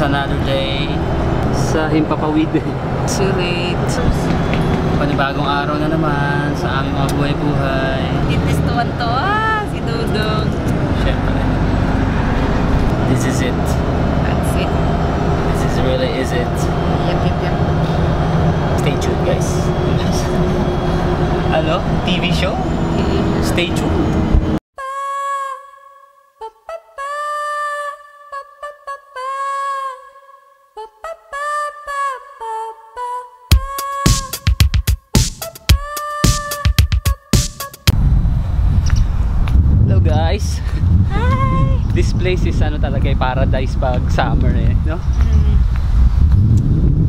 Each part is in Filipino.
another day sa Himpapawid. Too late. Panibagong araw na naman sa aming mga buhay-buhay. Titis-tuwan-tuwa si Dudong. Siyempre. This is it. That's it. This is really is it. Yep. Stay tuned, guys. Hello? TV show? Stay tuned. Guys, hi! This place is ano talaga paradise pag summer no?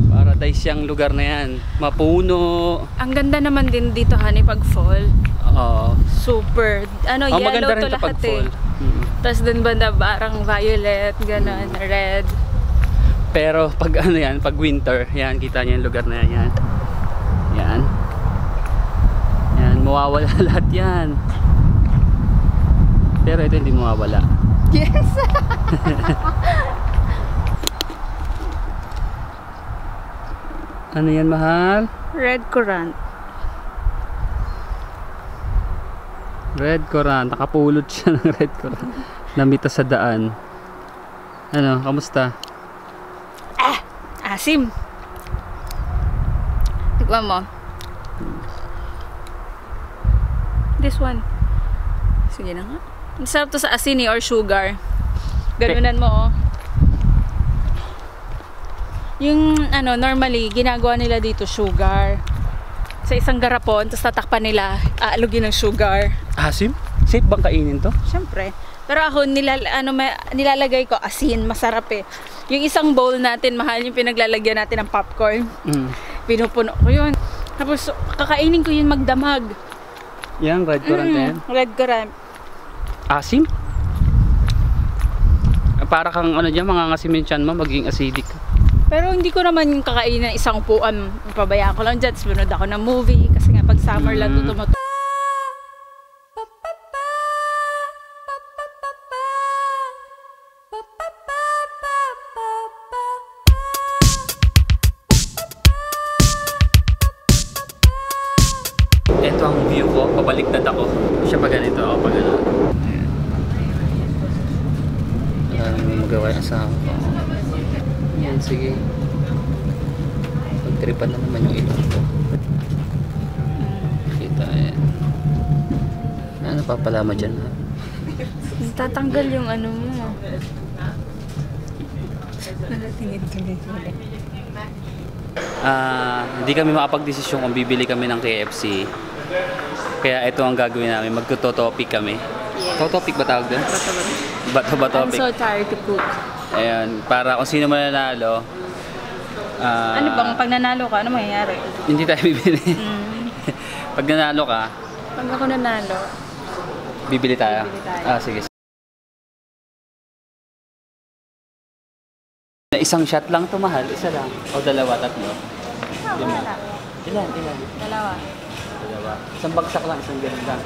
Paradise yung lugar na yan. Mapuno. Ang ganda naman din dito honey pag fall. Oo. Super. Ano, yellow to lahat eh. Tapos dun banda parang violet, ganun, red. Pero pag ano yan, pag winter, yan, kita niyo yung lugar na yan. Yan. Yan, mawawala lahat yan. Pero ito hindi mawawala. Yes! Ano yan, mahal? Red currant. Red currant. Nakapulot siya ng red currant. Namita sa daan. Ano, kamusta? Asim. Tignan mo. This one. Sige na nga. Sarap to sa asin or sugar. Ganunan mo, oh. Yung ano, normally ginagawa nila dito sugar. Sa isang garapon, tapos tatakpan nila, aalugin ng sugar. Asim? Safe bang kainin to? Siyempre. Pero ako nilalagay ko asin, masarap eh. Yung isang bowl natin, mahal yung pinaglalagyan natin ng popcorn. Pinupuno ko yun. Tapos kakainin ko yun magdamag. Yan, red currant yan. Red currant. Asim? Para kang ano dyan, mangangasimin tiyan mo, maging acidic. Pero hindi ko naman kakainin ng isang upuan. Pabayaan ko lang dyan. Sunod ako ng movie. Kasi nga pag summer lang ito tumutuloy. Ito ang view ko, pabaliktad ako. Siya pa ganito, ako pa gano'n. Wala naman magawa yung asawa ko. Yan, sige. Pagtripan na naman yung ilong ko. Kita yan. Ano papalama dyan, ha? Tatanggal yung ano mo. Tingin-tingin. Hindi kami makapag-desisyon kung bibili kami ng KFC. Kaya ito ang gagawin namin, magto-topic kami. Yes. Topic ba tawag doon? Bato-topic. I'm so tired to cook. Ayan, para kung sino mananalo. Ano bang pag nanalo ka, ano mangyayari? Hindi tayo bibili. Pag nanalo ka, Pag ako nanalo, bibili tayo. Sige. Isang shot lang to, mahal? Isa lang? O dalawa, tatlo? wala. Ilan? Dalawa. Isang bagsak lang, isang ganun lang.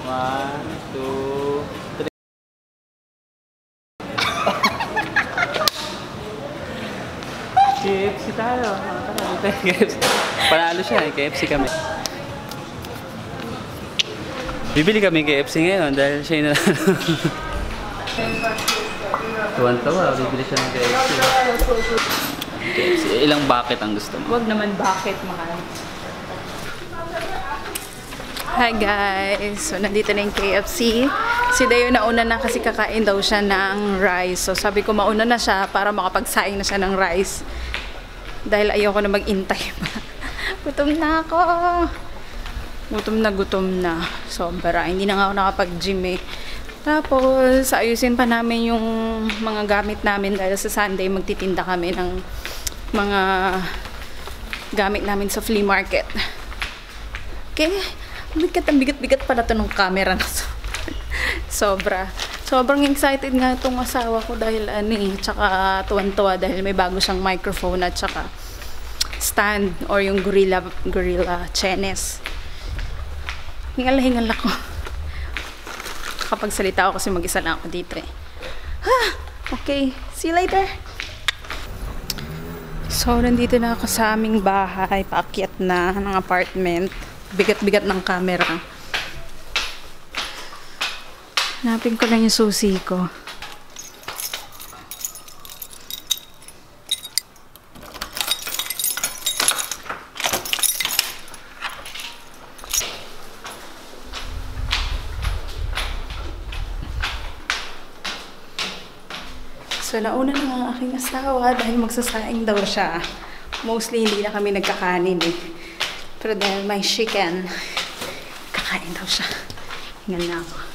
1, 2, 3. KFC tayo. KFC. Panalo siya, KFC kami. Bibili kami KFC ngayon dahil siya yung nanalo. Tuwan-tawa, bibili siya ng KFC. KFC. Ilang bucket ang gusto mo? Huwag naman bakit, mahal. Hi guys! So, nandito na yung KFC. Si Dayo nauna na kasi kakain daw siya ng rice. So, sabi ko mauna na siya para makapagsaing na siya ng rice. Dahil ayoko na mag-intay pa. Gutom na ako! Gutom na. Sobra. Hindi na nga ako nakapag-gym eh. Tapos, ayusin pa namin yung mga gamit namin dahil sa Sunday magtitinda kami ng mga gamit namin sa flea market. Okay? Bigat-bigat pala ito ng camera na to. Sobra. Sobrang excited nga itong asawa ko dahil tsaka tuwan-tuwa dahil may bago siyang microphone at tsaka stand or yung gorilla chenes. Hingal ako. Kapag salita ako kasi mag-isa lang ako dito eh. Okay, see you later. So, nandito na ako sa aming bahay. Paakyat na ng apartment. Bigat-bigat ng camera. Hanapin ko lang yung susi ko. So, nauna na ang aking asawa dahil magsasaing daw siya. Mostly, hindi na kami nagkakanin eh. Pero dahil may chicken, kakain daw siya. Hingan na ako.